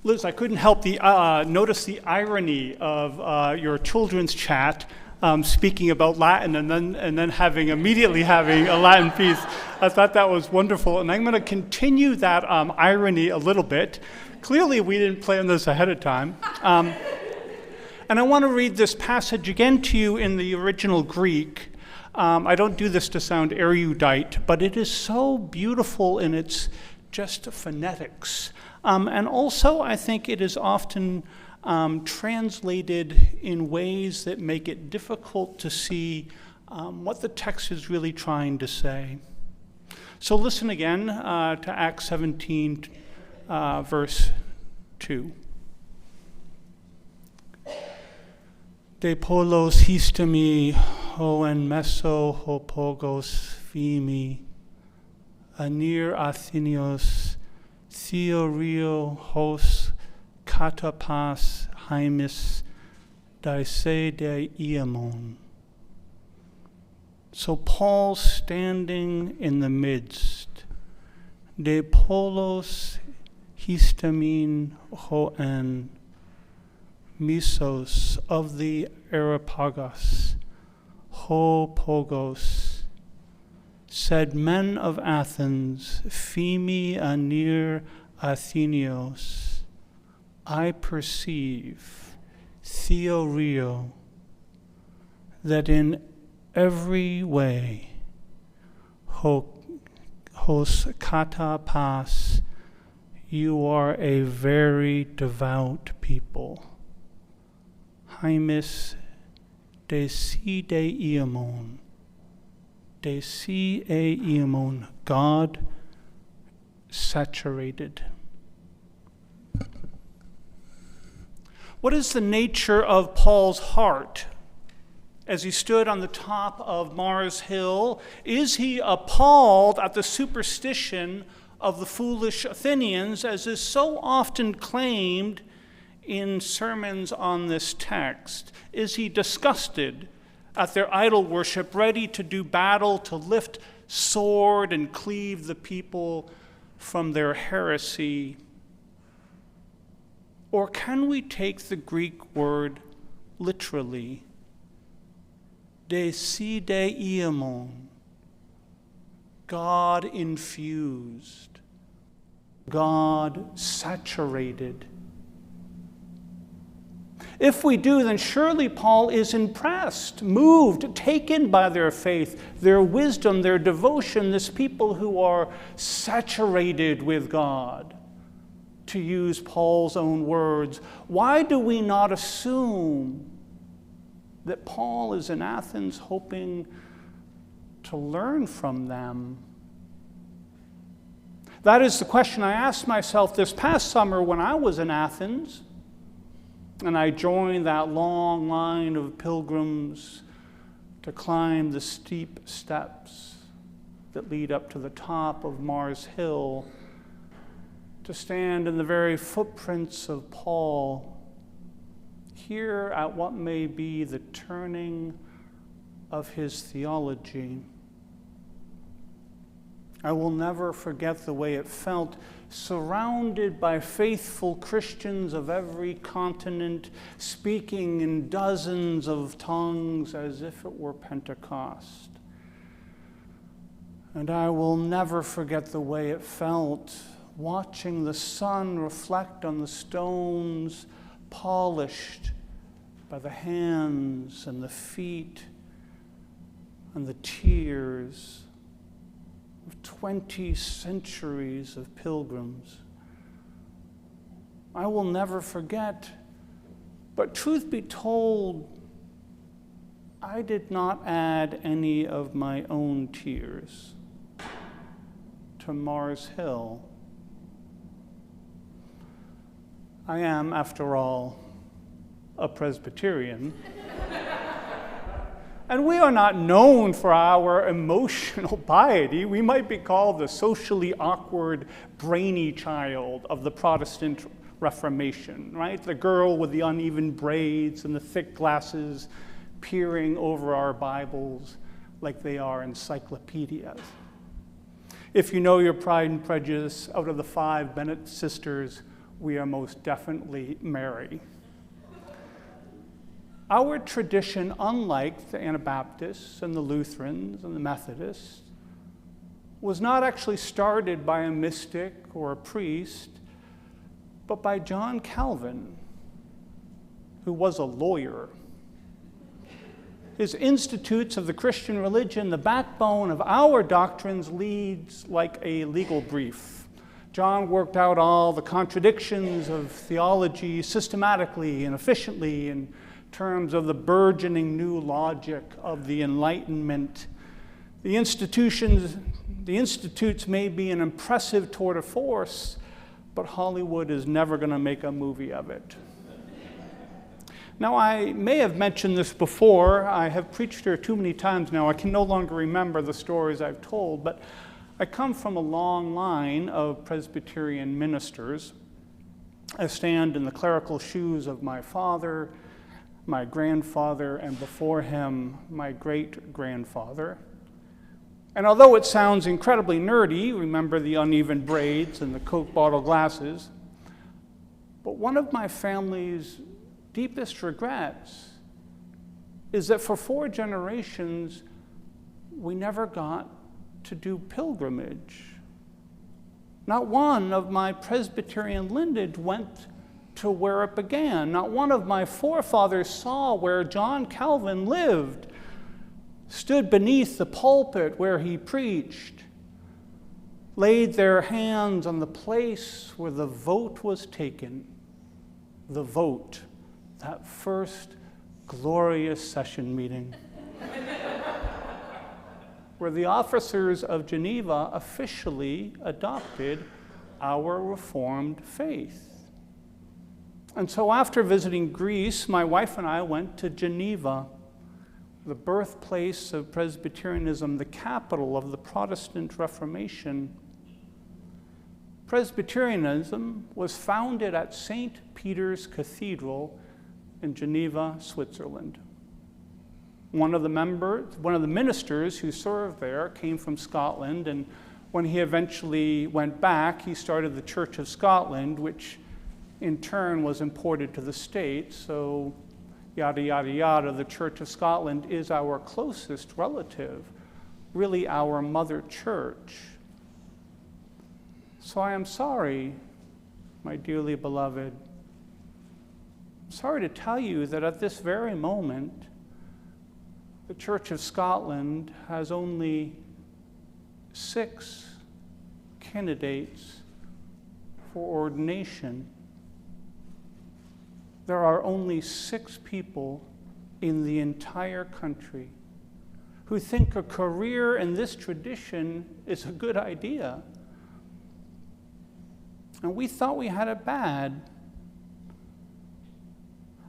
Liz, I couldn't help notice the irony of your children's chat speaking about Latin and then immediately having a Latin piece. I thought that was wonderful, and I'm going to continue that irony a little bit. Clearly, we didn't plan this ahead of time. And I want to read this passage again to you in the original Greek. I don't do this to sound erudite, but it is so beautiful in its just phonetics. And also, I think it is often translated in ways that make it difficult to see what the text is really trying to say. So listen again to Acts 17, verse 2. De polos histemi ho en meso ho pogos fimi, anir Athenios, theorio hos katapas haimis daise de iamon. So Paul standing in the midst, de polos histamin ho en misos of the Areopagus, ho pogos, said men of Athens, Fimi anir Athenios, I perceive, theorio, that in every way, hos kata pas, you are a very devout people. Haimis de si de iamon, de si e iamon, God saturated. What is the nature of Paul's heart as he stood on the top of Mars Hill? Is he appalled at the superstition of the foolish Athenians, as is so often claimed in sermons on this text? Is he disgusted at their idol worship, ready to do battle, to lift sword and cleave the people from their heresy? Or can we take the Greek word literally? De si de iamon, God infused, God saturated. If we do, then surely Paul is impressed, moved, taken by their faith, their wisdom, their devotion, this people who are saturated with God. To use Paul's own words, why do we not assume that Paul is in Athens hoping to learn from them? That is the question I asked myself this past summer when I was in Athens, and I joined that long line of pilgrims to climb the steep steps that lead up to the top of Mars Hill, to stand in the very footprints of Paul, here at what may be the turning of his theology. I will never forget the way it felt, surrounded by faithful Christians of every continent, speaking in dozens of tongues as if it were Pentecost. And I will never forget the way it felt, watching the sun reflect on the stones, polished by the hands and the feet and the tears of 20 centuries of pilgrims. I will never forget, but truth be told, I did not add any of my own tears to Mars Hill. I am, after all, a Presbyterian. And we are not known for our emotional piety. We might be called the socially awkward, brainy child of the Protestant Reformation, right? The girl with the uneven braids and the thick glasses peering over our Bibles like they are encyclopedias. If you know your Pride and Prejudice, out of the 5 Bennet sisters, we are most definitely merry. Our tradition, unlike the Anabaptists and the Lutherans and the Methodists, was not actually started by a mystic or a priest, but by John Calvin, who was a lawyer. His Institutes of the Christian Religion, the backbone of our doctrines, leads like a legal brief. John worked out all the contradictions of theology systematically and efficiently in terms of the burgeoning new logic of the Enlightenment. The Institutes may be an impressive tour de force, but Hollywood is never going to make a movie of it. Now, I may have mentioned this before. I have preached here too many times now. I can no longer remember the stories I've told, but I come from a long line of Presbyterian ministers. I stand in the clerical shoes of my father, my grandfather, and before him, my great-grandfather. And although it sounds incredibly nerdy, remember the uneven braids and the Coke bottle glasses, but one of my family's deepest regrets is that for 4 generations, we never got to do pilgrimage. Not one of my Presbyterian lineage went to where it began. Not one of my forefathers saw where John Calvin lived, stood beneath the pulpit where he preached, laid their hands on the place where the vote was taken. The vote, that first glorious session meeting, where the officers of Geneva officially adopted our Reformed faith. And so after visiting Greece, my wife and I went to Geneva, the birthplace of Presbyterianism, the capital of the Protestant Reformation. Presbyterianism was founded at St. Peter's Cathedral in Geneva, Switzerland. One of the ministers who served there came from Scotland, and when he eventually went back, he started the Church of Scotland, which in turn was imported to the States. So yada, yada, yada, the Church of Scotland is our closest relative, really our mother church. So I am sorry, my dearly beloved, I'm sorry to tell you that at this very moment, the Church of Scotland has only 6 candidates for ordination. There are only 6 people in the entire country who think a career in this tradition is a good idea. And we thought we had it bad.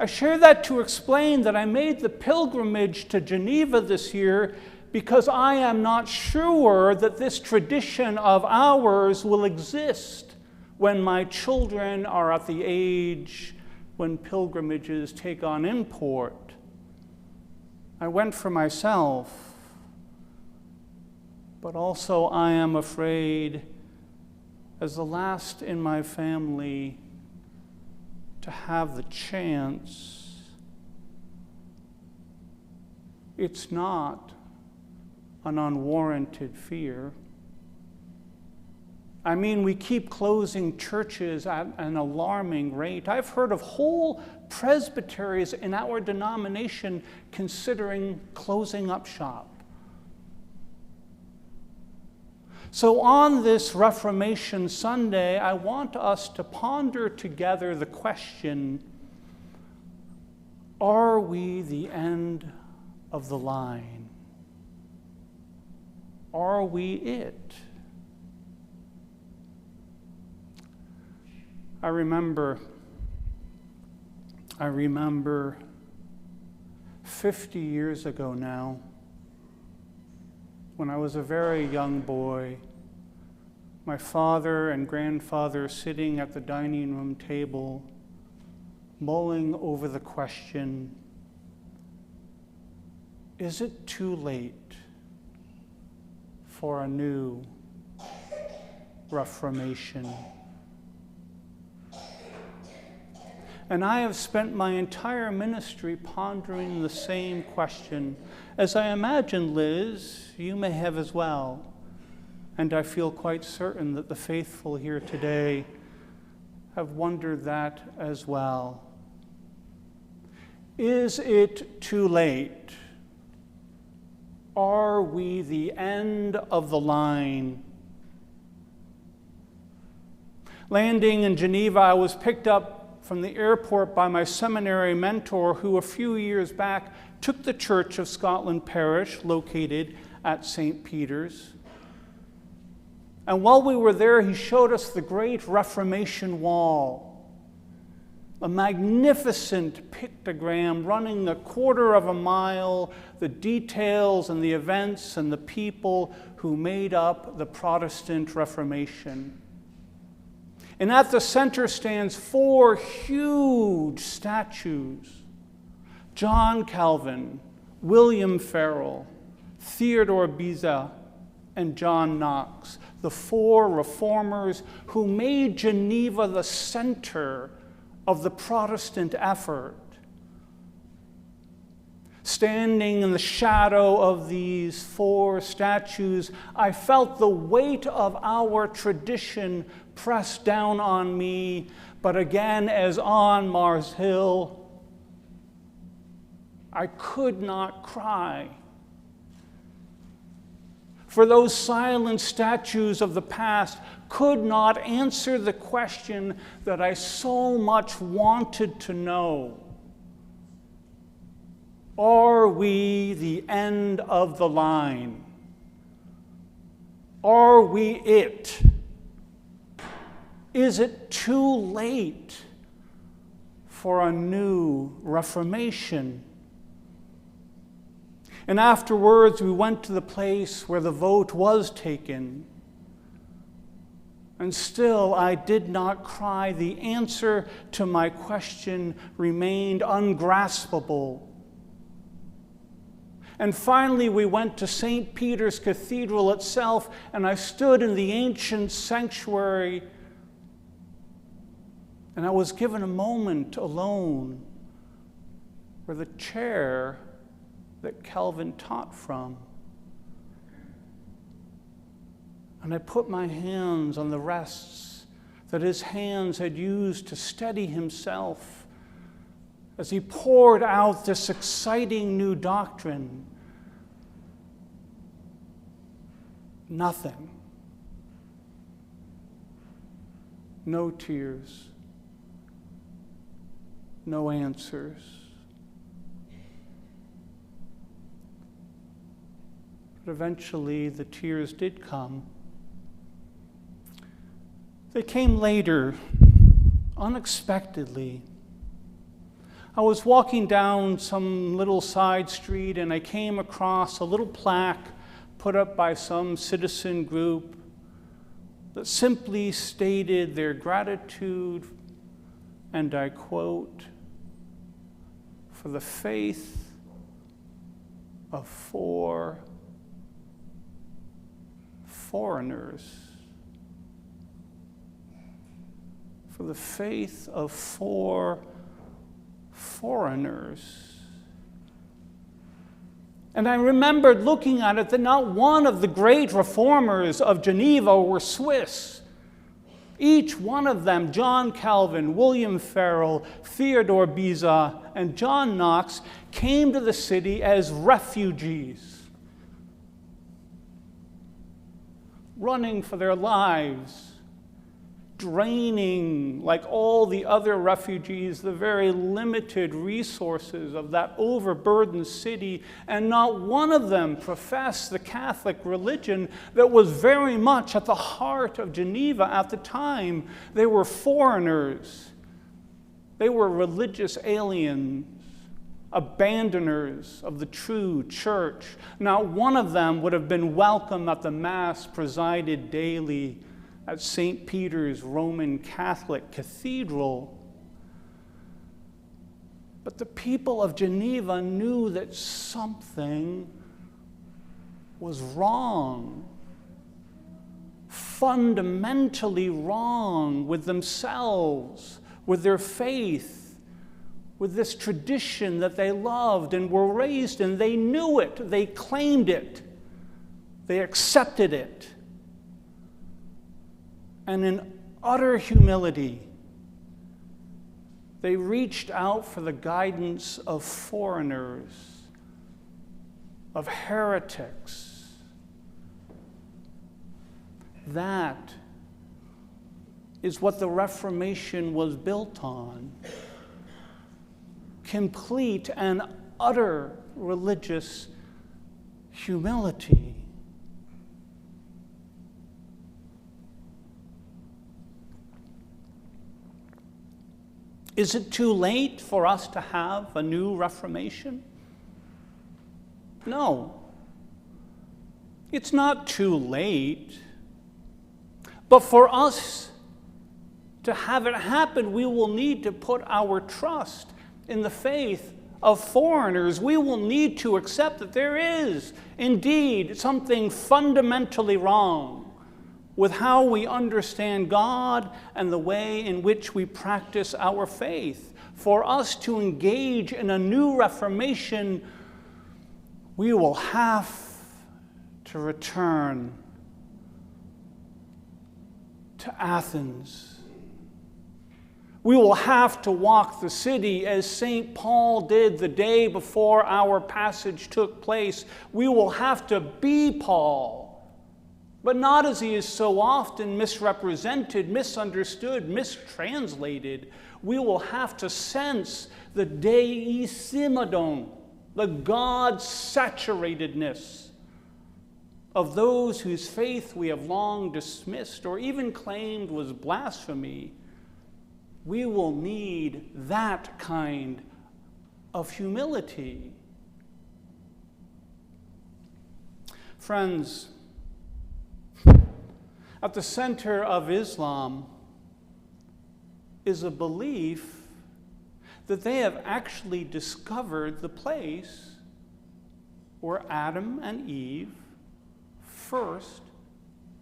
I share that to explain that I made the pilgrimage to Geneva this year because I am not sure that this tradition of ours will exist when my children are at the age when pilgrimages take on import. I went for myself, but also I am afraid, as the last in my family to have the chance. It's not an unwarranted fear. I mean, we keep closing churches at an alarming rate. I've heard of whole presbyteries in our denomination considering closing up shop. So on this Reformation Sunday, I want us to ponder together the question, are we the end of the line? Are we it? I remember 50 years ago now, when I was a very young boy, my father and grandfather sitting at the dining room table, mulling over the question, is it too late for a new Reformation? And I have spent my entire ministry pondering the same question, as I imagine, Liz, you may have as well. And I feel quite certain that the faithful here today have wondered that as well. Is it too late? Are we the end of the line? Landing in Geneva, I was picked up from the airport by my seminary mentor, who a few years back took the Church of Scotland parish located at St. Peter's. And while we were there, he showed us the great Reformation wall, a magnificent pictogram running 1/4 of a mile, the details and the events and the people who made up the Protestant Reformation. And at the center stands 4 huge statues: John Calvin, William Farel, Theodore Beza, and John Knox, the 4 reformers who made Geneva the center of the Protestant effort. Standing in the shadow of these 4 statues, I felt the weight of our tradition press down on me, but again, as on Mars Hill, I could not cry. For those silent statues of the past could not answer the question that I so much wanted to know. Are we the end of the line? Are we it? Is it too late for a new Reformation? And afterwards, we went to the place where the vote was taken. And still, I did not cry. The answer to my question remained ungraspable. And finally, we went to St. Peter's Cathedral itself, and I stood in the ancient sanctuary, and I was given a moment alone where the chair that Calvin taught from. And I put my hands on the rests that his hands had used to steady himself as he poured out this exciting new doctrine. Nothing. No tears. No answers. But eventually the tears did come. They came later, unexpectedly. I was walking down some little side street and I came across a little plaque put up by some citizen group that simply stated their gratitude, and I quote, "for the faith of 4 foreigners." For the faith of 4 foreigners. And I remembered looking at it that not one of the great reformers of Geneva were Swiss. Each one of them, John Calvin, William Farel, Theodore Beza, and John Knox, came to the city as refugees, running for their lives, draining, like all the other refugees, the very limited resources of that overburdened city, and not one of them professed the Catholic religion that was very much at the heart of Geneva at the time. They were foreigners. They were religious aliens, abandoners of the true church. Not one of them would have been welcome at the Mass presided daily at St. Peter's Roman Catholic Cathedral. But the people of Geneva knew that something was wrong, fundamentally wrong with themselves, with their faith, with this tradition that they loved and were raised in. They knew it. They claimed it. They accepted it. And in utter humility, they reached out for the guidance of foreigners, of heretics. That is what the Reformation was built on. Complete and utter religious humility. Is it too late for us to have a new Reformation? No. It's not too late. But for us to have it happen, we will need to put our trust in the faith of foreigners. We will need to accept that there is indeed something fundamentally wrong with how we understand God and the way in which we practice our faith. For us to engage in a new Reformation, we will have to return to Athens. We will have to walk the city as St. Paul did the day before our passage took place. We will have to be Paul, but not as he is so often misrepresented, misunderstood, mistranslated. We will have to sense the deisimadon, the God-saturatedness of those whose faith we have long dismissed or even claimed was blasphemy. We will need that kind of humility. Friends, at the center of Islam is a belief that they have actually discovered the place where Adam and Eve first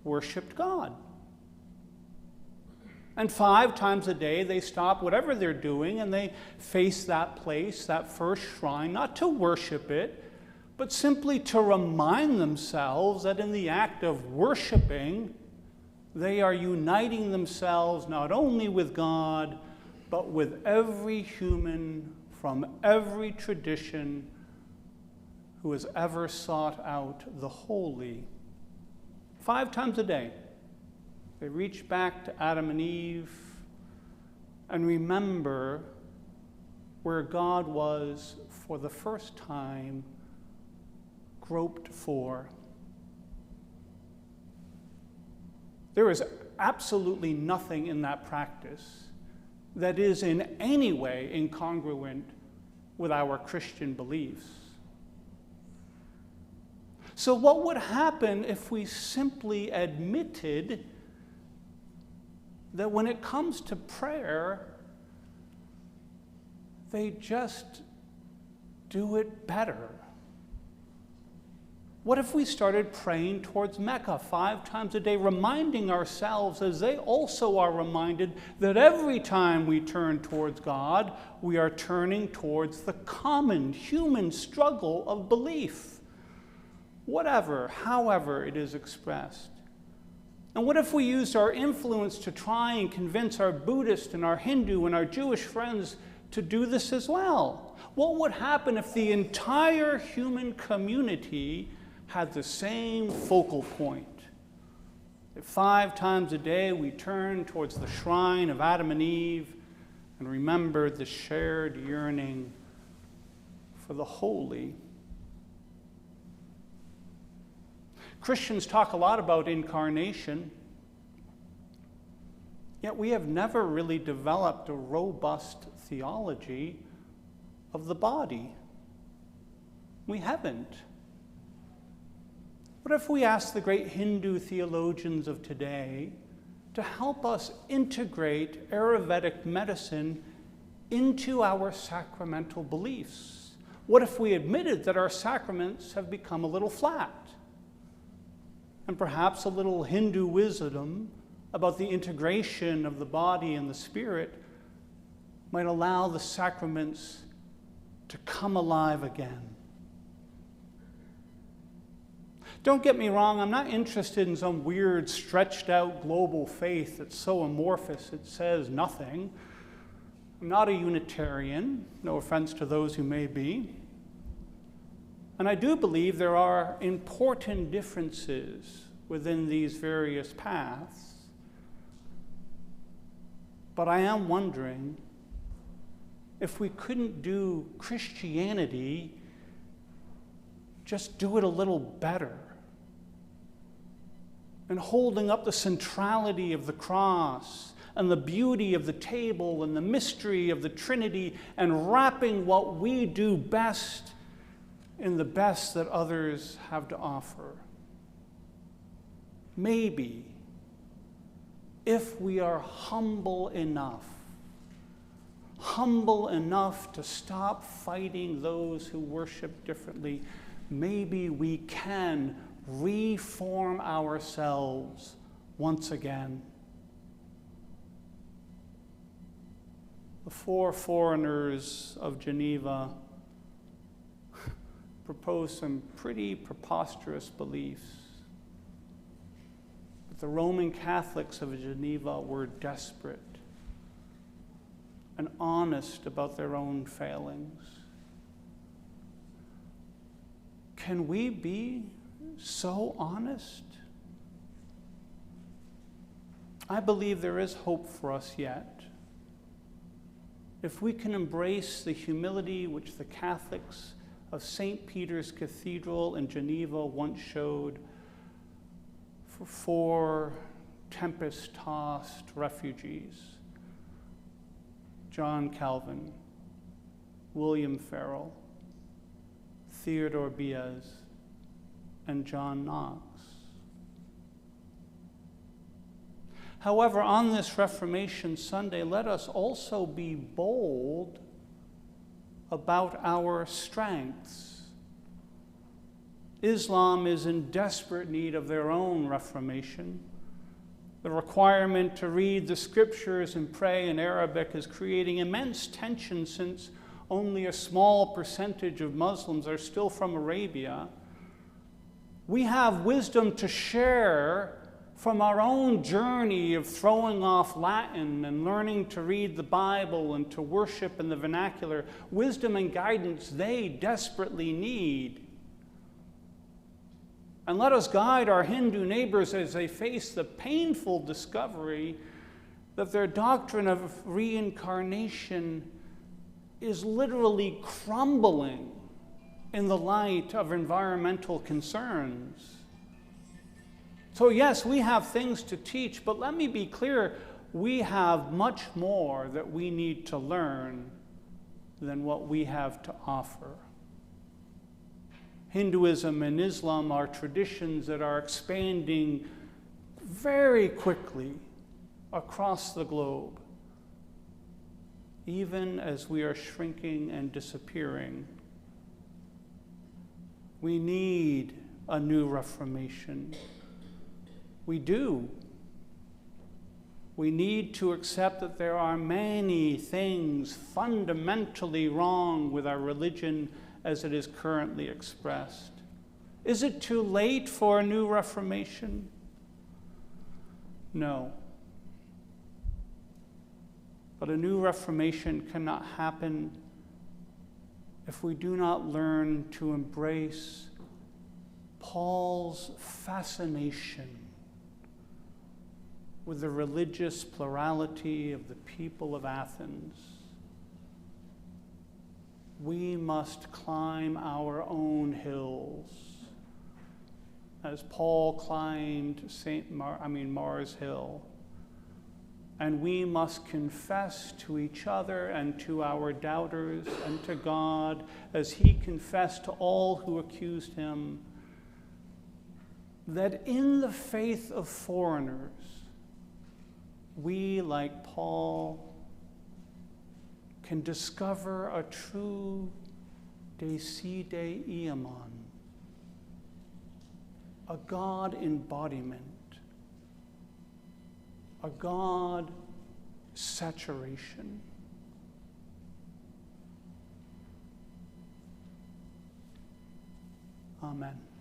worshiped God. And 5 times a day they stop whatever they're doing and they face that place, that first shrine, not to worship it, but simply to remind themselves that in the act of worshiping, they are uniting themselves not only with God, but with every human from every tradition who has ever sought out the holy. 5 times a day. They reach back to Adam and Eve and remember where God was for the first time groped for. There is absolutely nothing in that practice that is in any way incongruent with our Christian beliefs. So what would happen if we simply admitted that when it comes to prayer, they just do it better? What if we started praying towards Mecca 5 times a day, reminding ourselves, as they also are reminded, that every time we turn towards God, we are turning towards the common human struggle of belief, whatever, however it is expressed? And what if we used our influence to try and convince our Buddhist and our Hindu and our Jewish friends to do this as well? What would happen if the entire human community had the same focal point? That 5 times a day we turn towards the shrine of Adam and Eve and remember the shared yearning for the holy. Christians talk a lot about incarnation, yet we have never really developed a robust theology of the body. We haven't. What if we ask the great Hindu theologians of today to help us integrate Ayurvedic medicine into our sacramental beliefs? What if we admitted that our sacraments have become a little flat? And perhaps a little Hindu wisdom about the integration of the body and the spirit might allow the sacraments to come alive again. Don't get me wrong, I'm not interested in some weird, stretched out global faith that's so amorphous it says nothing. I'm not a Unitarian, no offense to those who may be. And I do believe there are important differences within these various paths. But I am wondering if we couldn't do Christianity, just do it a little better. And holding up the centrality of the cross and the beauty of the table and the mystery of the Trinity and wrapping what we do best in the best that others have to offer. Maybe, if we are humble enough to stop fighting those who worship differently, maybe we can reform ourselves once again. The four foreigners of Geneva proposed some pretty preposterous beliefs. But the Roman Catholics of Geneva were desperate and honest about their own failings. Can we be so honest? I believe there is hope for us yet. If we can embrace the humility which the Catholics of St. Peter's Cathedral in Geneva once showed for 4 tempest-tossed refugees, John Calvin, William Farel, Theodore Biaz, and John Knox. However, on this Reformation Sunday, let us also be bold about our strengths. Islam is in desperate need of their own reformation. The requirement to read the scriptures and pray in Arabic is creating immense tension, since only a small percentage of Muslims are still from Arabia. We have wisdom to share from our own journey of throwing off Latin and learning to read the Bible and to worship in the vernacular, wisdom and guidance they desperately need. And let us guide our Hindu neighbors as they face the painful discovery that their doctrine of reincarnation is literally crumbling in the light of environmental concerns. So yes, we have things to teach, but let me be clear, we have much more that we need to learn than what we have to offer. Hinduism and Islam are traditions that are expanding very quickly across the globe, even as we are shrinking and disappearing. We need a new Reformation. We do. We need to accept that there are many things fundamentally wrong with our religion as it is currently expressed. Is it too late for a new Reformation? No. But a new Reformation cannot happen if we do not learn to embrace Paul's fascination with the religious plurality of the people of Athens. We must climb our own hills, as Paul climbed Mars Hill. And we must confess to each other and to our doubters and to God, as he confessed to all who accused him, that in the faith of foreigners, we, like Paul, can discover a true Deicide Iamon, a God embodiment, a God saturation. Amen.